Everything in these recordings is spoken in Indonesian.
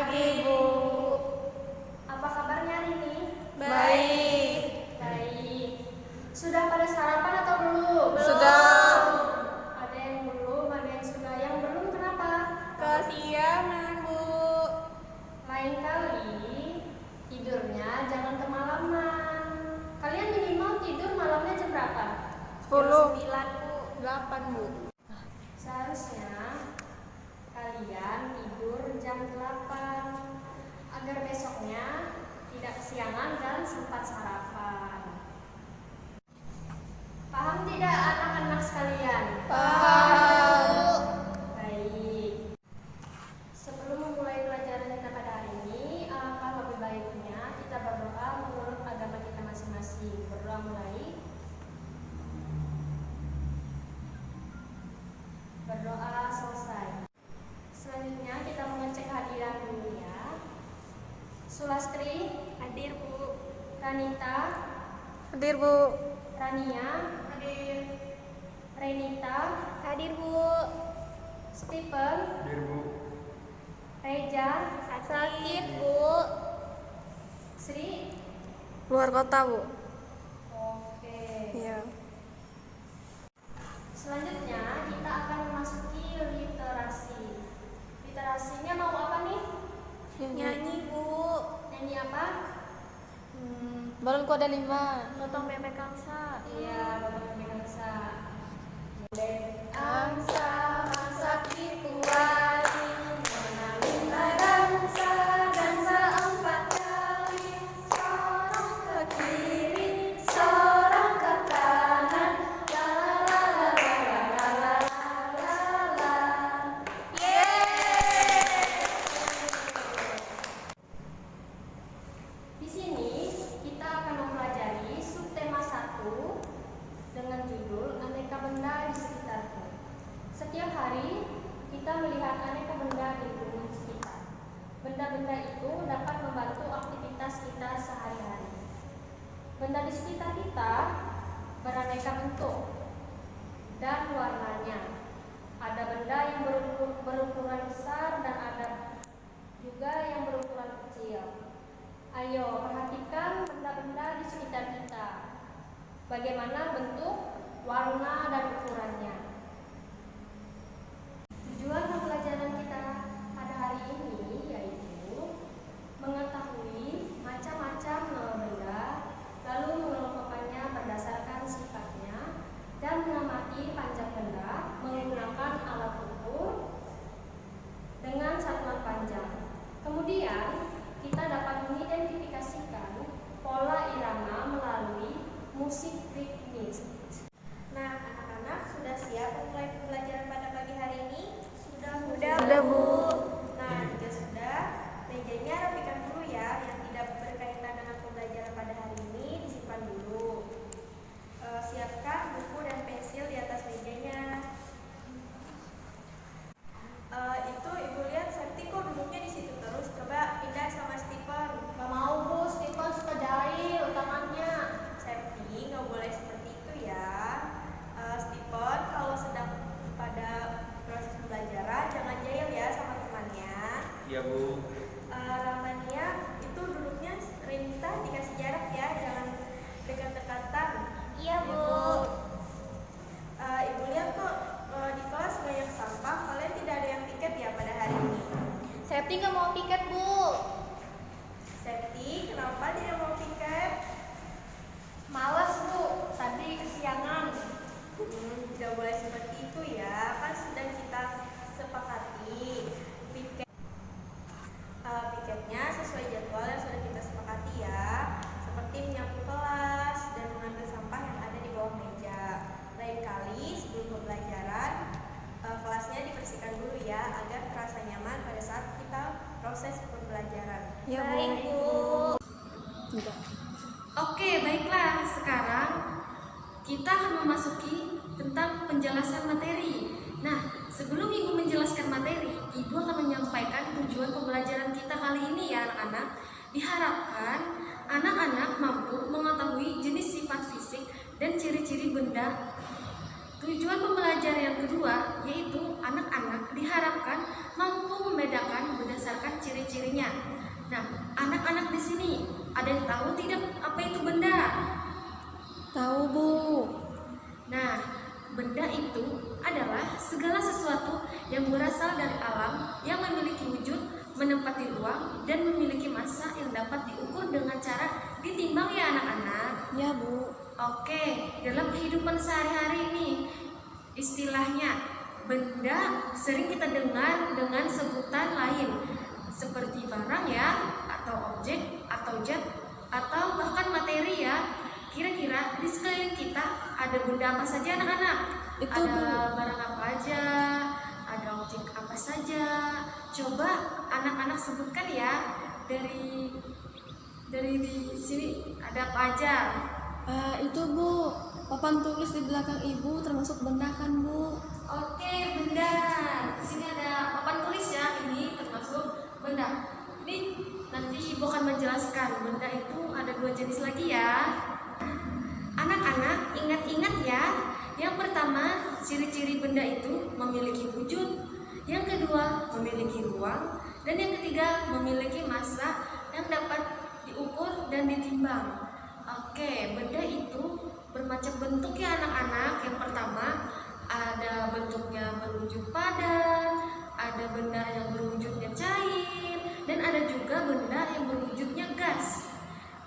pagi, Bu. Apa kabarnya hari ini? Baik. Baik. Sudah pada sarapan atau belum? Sudah. Ada yang belum, ada yang sudah. Yang belum kenapa? Kesiangan, Bu. Lain kali tidurnya jangan kemalaman. Kalian minimal tidur malamnya jam berapa? 10. Jam 9, Bu. 8, Bu. Seharusnya kalian tidur jam 8 agar besoknya tidak kesiangan dan sempat sarapan. Paham tidak anak-anak sekalian? Paham, Bu. Baik. Sebelum memulai pelajaran kita pada hari ini, alangkah lebih baiknya kita berdoa menurut agama kita masing-masing. Berdoa mulai. Berdoa selesai. Selanjutnya kita mengecek hadiran dulu ya. Sulastri, Hadir, Bu. Ranita, Hadir, Bu. Rania, hadir. Renita, Hadir, Bu. Stephen, Hadir, Bu. Reja, Sakit, Bu. Sri. Luar kota, Bu. Oke. Iya. Selanjutnya kita akan memasuki literasi. Literasinya mau apa nih? Nyanyi, Bu. Nyanyi apa? Balon kuda 5. Lotong bebek angsa. Iya, lotong bebek angsa. Bebek angsa masak dikuali, menalinta dansa, dansa 4 kali, sorong ke kiri, sorong ke kanan, la la la la la la la la la. Di sini kita akan mempelajari subtema 1 dengan judul aneka benda di sekitarku. Setiap hari kita melihat aneka benda di lingkungan sekitar. Benda-benda itu dapat membantu aktivitas kita sehari-hari. Benda di sekitar kita beraneka bentuk dan warnanya. Ada benda yang berukuran besar dan ada juga yang berukuran kecil. Ayo perhatikan benda-benda di sekitar kita. Bagaimana bentuk, warna, dan ukurannya. Tujuan pembelajaran kita pada hari ini yaitu mengetahui macam-macam nama benda, lalu mengelompokkannya berdasarkan sifatnya, dan mengamati panjang benda menggunakan alat ukur dengan satuan panjang. Kemudian kita dapat mengidentifikasikan pola irama melalui musik ritmis. Nah, anak-anak sudah siap memulai pembelajaran pada pagi hari ini? Sudah, Bu. Nah, jika sudah, mejanya rapikan dulu ya. Yang tidak berkaitan dengan pembelajaran pada hari ini disimpan dulu. Siapkan buku dan pensil di atas mejanya. Itu Ibu lihat Septi kok duduknya di situ terus. Coba pindah sama Stephen. Gak mau, Bu. Stephen suka jahil tangannya. Septi nggak boleh seperti itu ya. Stephen kalau sedang pada proses pembelajaran jangan jahil ya sama temannya. Iya, Bu. Ramania itu duduknya Renita dikasih jarak ya, jangan dekat-dekatan. Iya, Bu. Ibu lihat kok di kelas banyak sampah. Kalian tidak ada yang piket ya pada hari ini? Septi nggak mau piket, Bu. Septi, kenapa dia mau piket? Malas, Bu. Tadi kesiangan. Tidak boleh seperti itu ya. Kan sudah kita sepakati. Piketnya sesuai jadwal yang sudah kita sepakati ya. Seperti menyapu kelas dan mengambil sampah yang ada di bawah meja. Lain kali sebelum pembelajaran, kelasnya dibersihkan dulu ya agar terasa nyaman pada saat kita proses pembelajaran. Ya, Bu. Baik, Bu. Oke, baiklah. Sekarang kita akan memasuki tentang penjelasan materi. Nah, sebelum Ibu menjelaskan materi, Ibu akan menyampaikan tujuan pembelajaran kita kali ini ya anak-anak. Diharapkan anak-anak mampu mengetahui jenis sifat fisik dan ciri-ciri benda Tujuan pembelajaran yang kedua yaitu anak-anak diharapkan mampu membedakan berdasarkan ciri-cirinya. Nah, anak-anak di sini ada yang tahu tidak apa itu benda? Tahu, Bu. Nah, benda itu adalah segala sesuatu yang berasal dari alam yang memiliki wujud, menempati ruang, dan memiliki massa yang dapat diukur dengan cara ditimbang ya anak-anak. Ya, Bu. Oke, dalam kehidupan sehari-hari ini istilahnya benda sering kita dengar dengan sebutan lain seperti barang ya, atau objek, atau zat, atau bahkan materi ya. Kira-kira di sekeliling kita ada benda apa saja anak-anak? Itu, Ada Bu. barang apa aja? Ada objek apa saja? Coba anak-anak sebutkan ya, dari di sini ada apa aja? Itu, Bu. Papan tulis di belakang Ibu termasuk benda kan, Bu? Oke, benda. Di sini ada papan tulis ya, ini termasuk benda. Ini nanti Ibu akan menjelaskan benda itu ada 2 jenis lagi ya. Anak-anak ingat-ingat ya. Yang pertama, ciri-ciri benda itu memiliki wujud. Yang kedua, memiliki ruang. Dan yang ketiga, memiliki massa yang dapat diukur dan ditimbang. Oke, benda itu bermacam bentuk ya anak-anak. Yang pertama, ada bentuknya berwujud padat, ada benda yang berwujudnya cair, dan ada juga benda yang berwujudnya gas.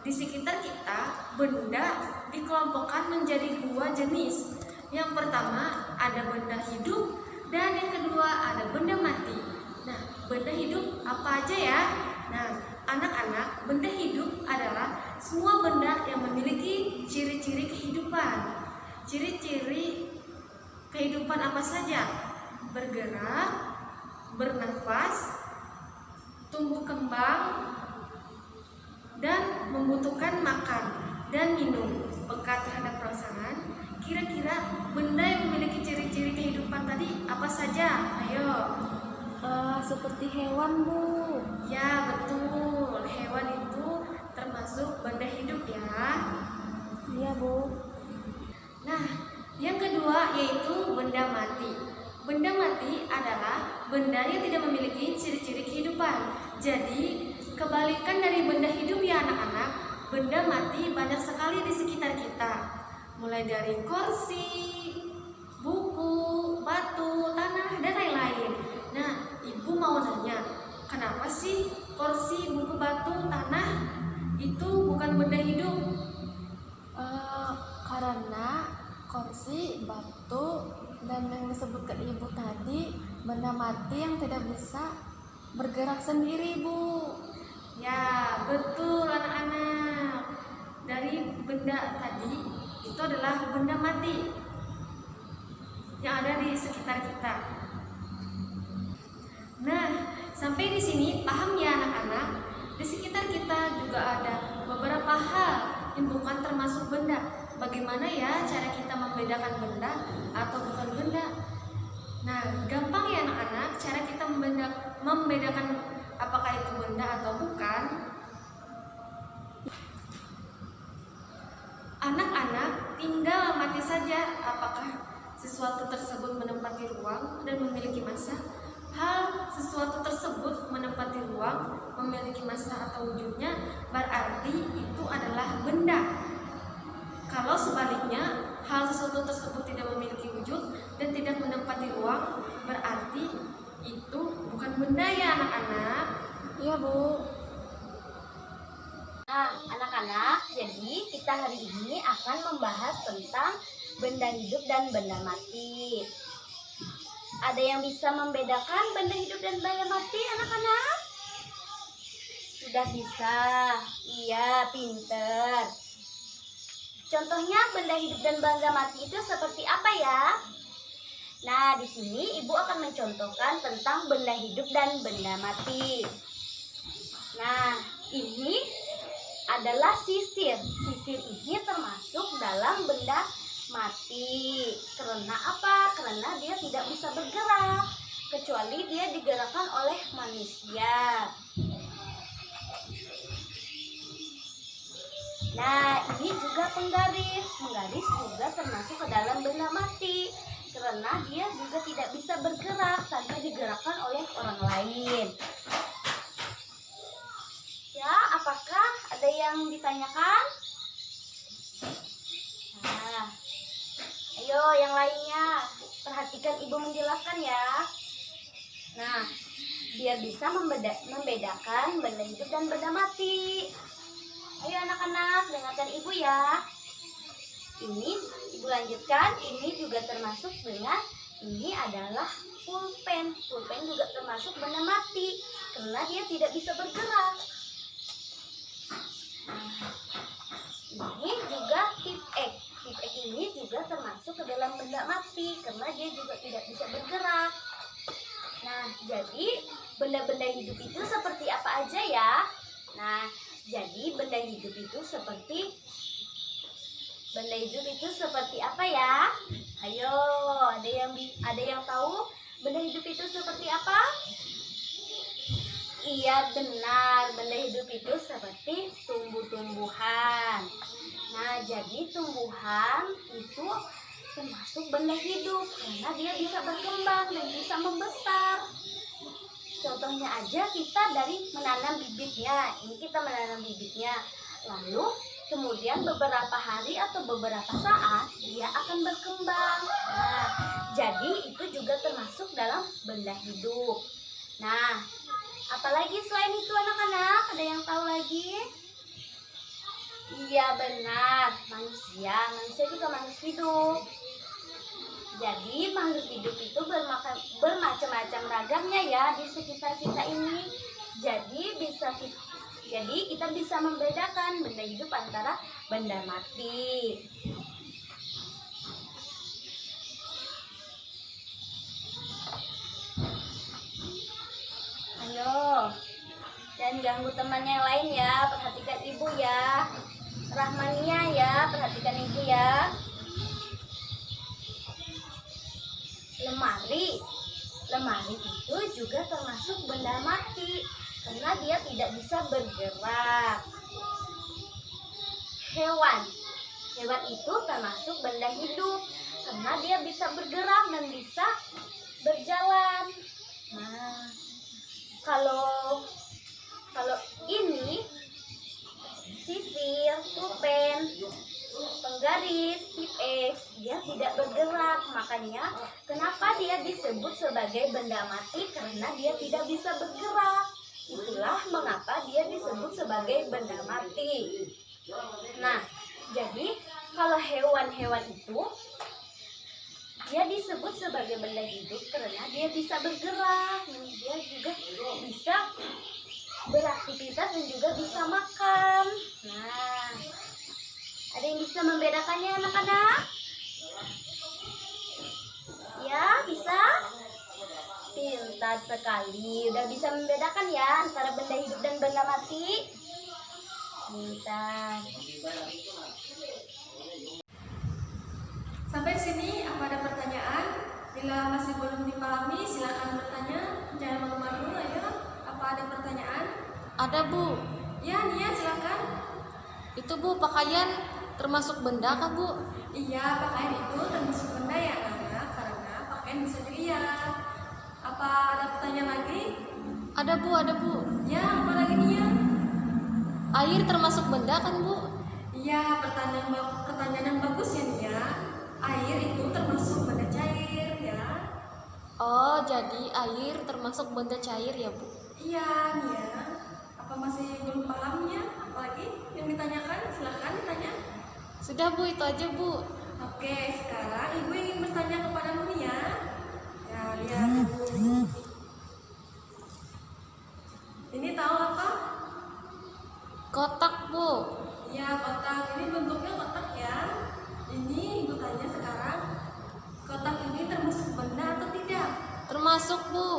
Di sekitar kita, benda dikelompokkan menjadi 2 jenis. Yang pertama, ada benda hidup, dan yang kedua, ada benda mati. Nah, benda hidup apa aja ya? Nah, anak-anak, benda hidup adalah semua benda yang memiliki ciri-ciri kehidupan. Ciri-ciri kehidupan apa saja? Bergerak, bernafas, tumbuh kembang, dan membutuhkan makan dan minum. Peka terhadap perasaan. Kira-kira benda yang memiliki ciri-ciri kehidupan tadi apa saja? Ayo. Seperti hewan, Bu. Ya, betul. Hewan itu termasuk benda hidup ya. Iya, Bu. Nah, yang kedua yaitu benda mati. Benda mati adalah benda yang tidak memiliki ciri-ciri kehidupan. Jadi, kebalikan dari benda hidup ya anak-anak, benda mati banyak sekali di sekitar kita. Mulai dari kursi, buku, batu, tanah, dan lain-lain. Nah, Ibu mau nanya, kenapa sih kursi, buku, batu, tanah itu bukan benda hidup? Karena kursi, batu, dan yang disebutkan Ibu tadi benda mati yang tidak bisa bergerak sendiri, Bu. Ya, betul anak-anak. Dari benda tadi itu adalah benda mati yang ada di sekitar kita. Nah, sampai di sini paham ya anak-anak? Di sekitar kita juga ada beberapa hal yang bukan termasuk benda. Bagaimana ya cara kita membedakan benda atau bukan benda? Nah, gampang ya anak-anak, cara kita membedakan apakah itu benda atau bukan. Anak-anak tinggal amati saja apakah sesuatu tersebut menempati ruang dan memiliki massa. Hal sesuatu tersebut menempati ruang, memiliki massa atau wujudnya, berarti itu adalah benda. Kalau sebaliknya, hal sesuatu tersebut tidak memiliki wujud dan tidak menempati ruang, berarti itu bukan benda ya anak-anak. Iya, Bu. Nah, anak-anak, jadi kita hari ini akan membahas tentang benda hidup dan benda mati. Ada yang bisa membedakan benda hidup dan benda mati, anak-anak? Sudah bisa? Iya, pinter. Contohnya benda hidup dan benda mati itu seperti apa ya? Nah, di sini Ibu akan mencontohkan tentang benda hidup dan benda mati. Nah, ini adalah sisir. Sisir ini termasuk dalam benda mati. Karena apa? Karena dia tidak bisa bergerak, kecuali dia digerakkan oleh manusia. Nah, ini juga penggaris. Penggaris juga termasuk ke dalam benda mati karena dia juga tidak bisa bergerak tanpa digerakkan oleh orang lain. Ya, apakah ada yang ditanyakan? Nah, ayo yang lainnya, perhatikan ibu menjelaskan ya. Nah, biar bisa membedakan benda hidup dan benda mati. Ayo anak-anak, dengarkan ibu ya. Ini ibu lanjutkan, ini juga termasuk dengan, ini adalah pulpen. Pulpen juga termasuk benda mati karena dia tidak bisa bergerak. Nah, ini juga tip X. Tip X ini juga termasuk ke dalam benda mati karena dia juga tidak bisa bergerak. Nah, jadi benda-benda hidup itu seperti apa aja ya? Nah, jadi benda hidup itu seperti apa ya? Ayo, ada yang tahu benda hidup itu seperti apa? Iya benar, benda hidup itu seperti tumbuh-tumbuhan. Nah, jadi tumbuhan itu termasuk benda hidup karena dia bisa berkembang dan bisa membesar. Contohnya aja kita dari menanam bibitnya. Ini kita menanam bibitnya. Lalu kemudian beberapa hari atau beberapa saat dia akan berkembang. Nah, jadi itu juga termasuk dalam benda hidup. Nah, apalagi selain itu anak-anak? Ada yang tahu lagi? Iya benar, manusia juga makhluk hidup. Jadi makhluk hidup itu bermacam-macam ragamnya ya di sekitar kita ini. Jadi kita bisa membedakan benda hidup antara benda mati. Ayo, jangan ganggu temannya yang lain ya. Perhatikan ibu ya. Rahmania ya, perhatikan ibu ya. Lemari itu juga termasuk benda mati karena dia tidak bisa bergerak. Hewan itu termasuk benda hidup karena dia bisa bergerak dan bisa berjalan. Nah, kalau ini sisir, pulpen, penggaris, tip X, dia tidak bergerak. Makanya kenapa dia disebut sebagai benda mati karena dia tidak bisa bergerak. Itulah mengapa dia disebut sebagai benda mati. Nah, jadi kalau hewan-hewan itu dia disebut sebagai benda hidup karena dia bisa bergerak, dan dia juga bisa beraktivitas dan juga bisa makan. Nah, ada yang bisa membedakannya anak-anak? Ya, bisa? Pintar sekali. Udah bisa membedakan ya antara benda hidup dan benda mati? Pintar. Sampai sini apa ada pertanyaan? Bila masih belum dipahami silakan bertanya. Jangan malu-malu ayo. Apa ada pertanyaan? Ada Bu. Ya Nia silakan. Itu Bu, pakaian termasuk benda kah Bu? Iya, pakaian itu termasuk benda ya anak, karena pakaian bisa dilihat. Apa ada pertanyaan lagi? Ada Bu. Ya, apa lagi Nia? Air termasuk benda kan Bu? Iya, pertanyaan yang bagus ya Nia. Air itu termasuk benda cair ya. Oh, jadi air termasuk benda cair ya Bu? Iya Nia. Apa masih belum paham ya? Apalagi yang ditanyakan? Silakan ditanya. Sudah Bu, itu aja Bu. Oke, sekarang ibu ingin bertanya kepadamu Nia. Ya, lihat dulu. Ini tahu apa? Kotak Bu. Ya, kotak. Ini bentuknya kotak ya. Ini ibu tanya sekarang, kotak ini termasuk benda atau tidak? Termasuk Bu.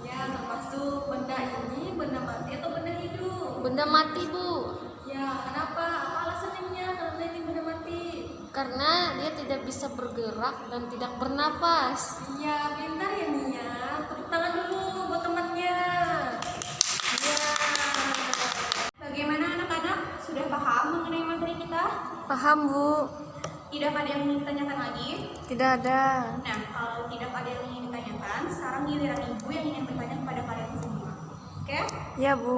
Ya, termasuk. Benda ini benda mati atau benda hidup? Benda mati Bu. Ya, kenapa? Apa alasannya karena ini benda mati? Karena dia tidak bisa bergerak dan tidak bernafas. Iya, pintar ya Nia. Tepuk tangan dulu buat temannya. Ya. Bagaimana anak-anak? Sudah paham mengenai materi kita? Paham, Bu. Tidak ada yang ingin ditanyakan lagi? Tidak ada. Nah, kalau tidak ada yang ingin ditanyakan, sekarang giliran Ibu yang ingin bertanya kepada kalian semua. Oke? Ya, Bu.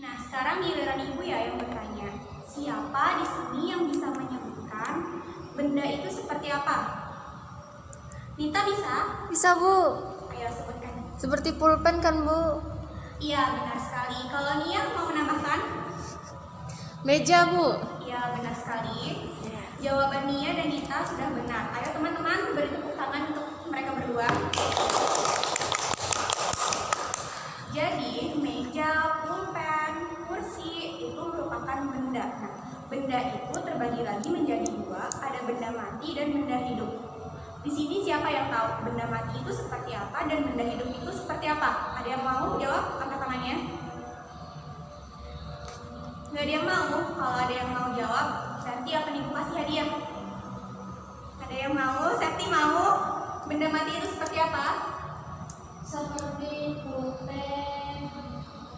Nah, sekarang giliran Ibu ya yang bertanya. Siapa di sini yang bisa menyebutkan benda itu seperti apa? Nita bisa? Bisa, Bu. Ayo sebutkan. Seperti pulpen kan, Bu? Iya, benar sekali. Kalau Nia mau menambahkan? Meja, Bu. Iya, benar sekali. Jawaban Nia dan Nita sudah benar. Ayo teman-teman, beri tepuk tangan untuk mereka berdua. Jadi, meja, pulpen, kursi itu merupakan benda. Nah, benda itu terbagi lagi menjadi dua, ada benda mati dan benda hidup. Di sini siapa yang tahu benda mati itu seperti apa dan benda hidup itu seperti apa? Ada yang mau jawab? Angkat tangannya. Nggak ada yang mau. Kalau ada yang mau jawab, Septi akan Ibu kasih hadiah. Ada yang mau? Septi mau? Benda mati itu seperti apa? Seperti pulpen.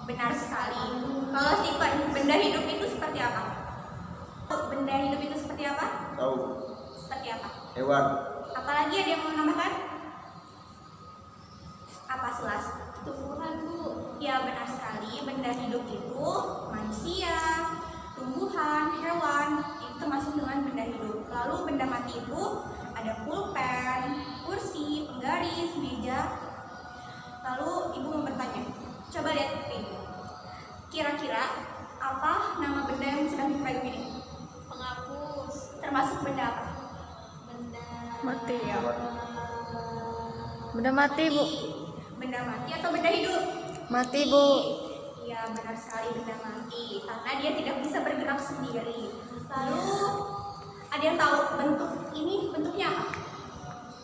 Benar sekali. Kalau Stephen, benda hidup itu seperti apa? Benda hidup itu seperti apa? Tahu. Seperti apa? Hewan. Apalagi ada yang mau menambahkan? Apa Sulas? Tumbuhan, Bu. Ya, benar sekali. Benda hidup itu manusia, tumbuhan, hewan, itu termasuk dengan benda hidup. Lalu benda mati itu ada pulpen, kursi, penggaris, meja. Lalu Ibu mau bertanya, coba lihat ini. Kira-kira apa nama benda yang sedang kita ini? Penghapus. Termasuk benda apa? Benda Mati. Benda mati, Bu. Benda mati atau benda hidup? Mati, Bu. Ya, benar sekali, benda mati. Karena dia tidak bisa bergerak sendiri. Lalu, ada yang tahu bentuk ini bentuknya apa?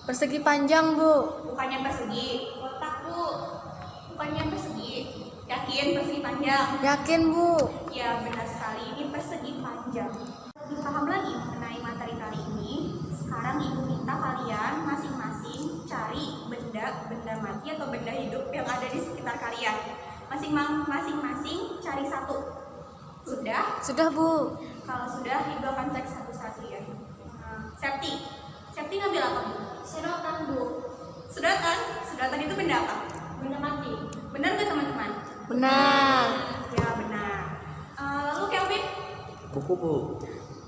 Persegi panjang, Bu. Bukannya persegi, kotak, Bu. Bukannya persegi. Yakin persegi panjang? Yakin, Bu. Ya, benar sekali, ini persegi panjang. Lebih paham lagi mengenai materi kali ini, sekarang Ibu minta kalian masing-masing cari benda mati atau benda hidup yang ada di sekitar kalian. Masing-masing cari satu. Sudah? Sudah, Bu. Kalau sudah, Ibu akan cek satu-satu ya. Septi ngambil apa, Bu? sedotan, Bu. Sedotan? Sedotan itu benda apa? Benda mati. Benar nggak teman-teman? Benar. Ya, benar. Lalu Kelvin, Buku, Bu.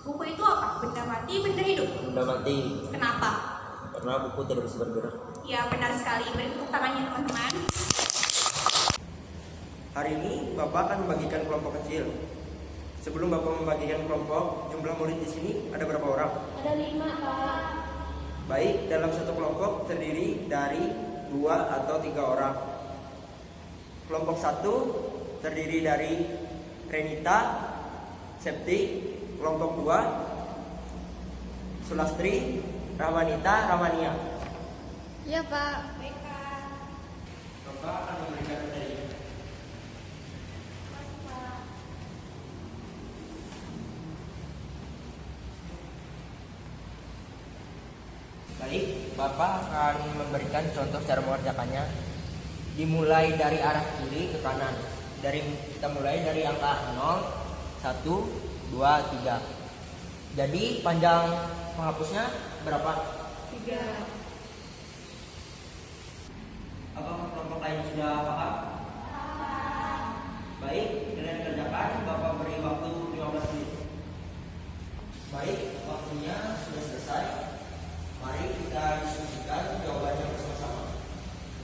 buku itu apa? Benda mati, benda hidup? Benda mati. Kenapa? Karena buku tidak bisa bergerak. Ya, benar sekali. Beri tepuk tangannya teman-teman. Hari ini Bapak akan membagikan kelompok kecil. Sebelum Bapak membagikan kelompok, jumlah murid di sini ada berapa orang? Ada 5, Pak. Baik, dalam satu kelompok terdiri dari 2 atau 3 orang. Kelompok 1 terdiri dari Renita, Septi. Kelompok 2 Sulastri, Ramanita, Ramania. Ya, Pak. Bapak akan memberikan materi. Baik, Bapak akan memberikan contoh cara mengerjakannya. Dimulai dari arah kiri ke kanan. Kita mulai dari angka 0, 1, 2, 3. Jadi panjang penghapusnya berapa? 3. Apakah kelompok lain sudah paham? Baik, kalian kerjakan. Bapak beri waktu 15 menit. Baik, waktunya sudah selesai. Mari kita diskusikan jawabannya bersama-sama.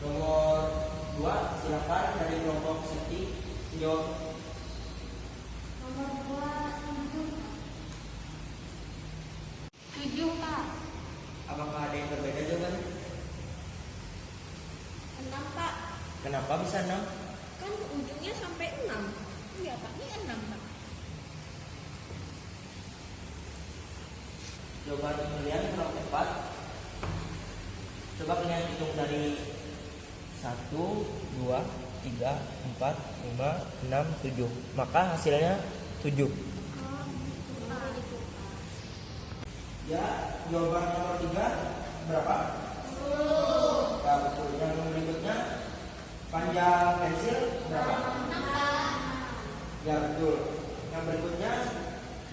Nomor 2, silakan dari kelompok Septi menjawab. Nomor 2, 7, Pak. Apakah ada yang berbeda jawabannya? 6, Pak. Kenapa bisa 6? Kan ujungnya sampai 6. Iya, Pak. Ini 6, Pak. Jawaban kalian kurang tepat. Coba kalian hitung dari 1, 2, 3, 4, 5, 6, 7. Maka hasilnya 7. Ya, jawaban nomor 3 berapa? 10. Ya, betul. Yang berikutnya panjang pensil berapa? 6. Ya, betul. Yang berikutnya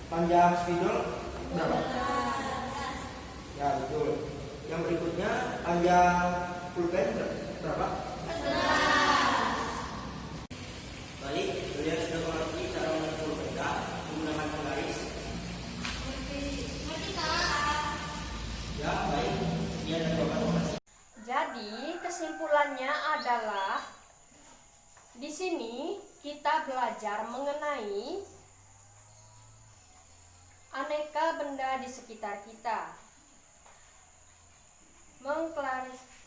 Panjang spidol berapa? Ya, betul. Yang berikutnya panjang pulpen berapa? Baik, kalian sudah mengerti cara menentukan benda menggunakan penggaris? Ya, baik. Sekian dari Bapak, terima kasih. Jadi kesimpulannya adalah di sini kita belajar mengenai aneka benda di sekitar kita,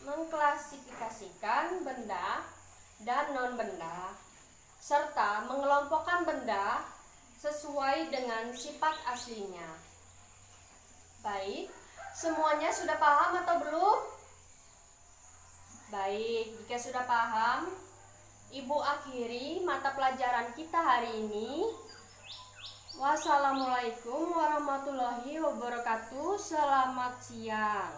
mengklasifikasikan benda dan non-benda, serta mengelompokkan benda sesuai dengan sifat aslinya. Baik, semuanya sudah paham atau belum? Baik, jika sudah paham, Ibu akhiri mata pelajaran kita hari ini. Wassalamualaikum warahmatullahi wabarakatuh. Selamat siang.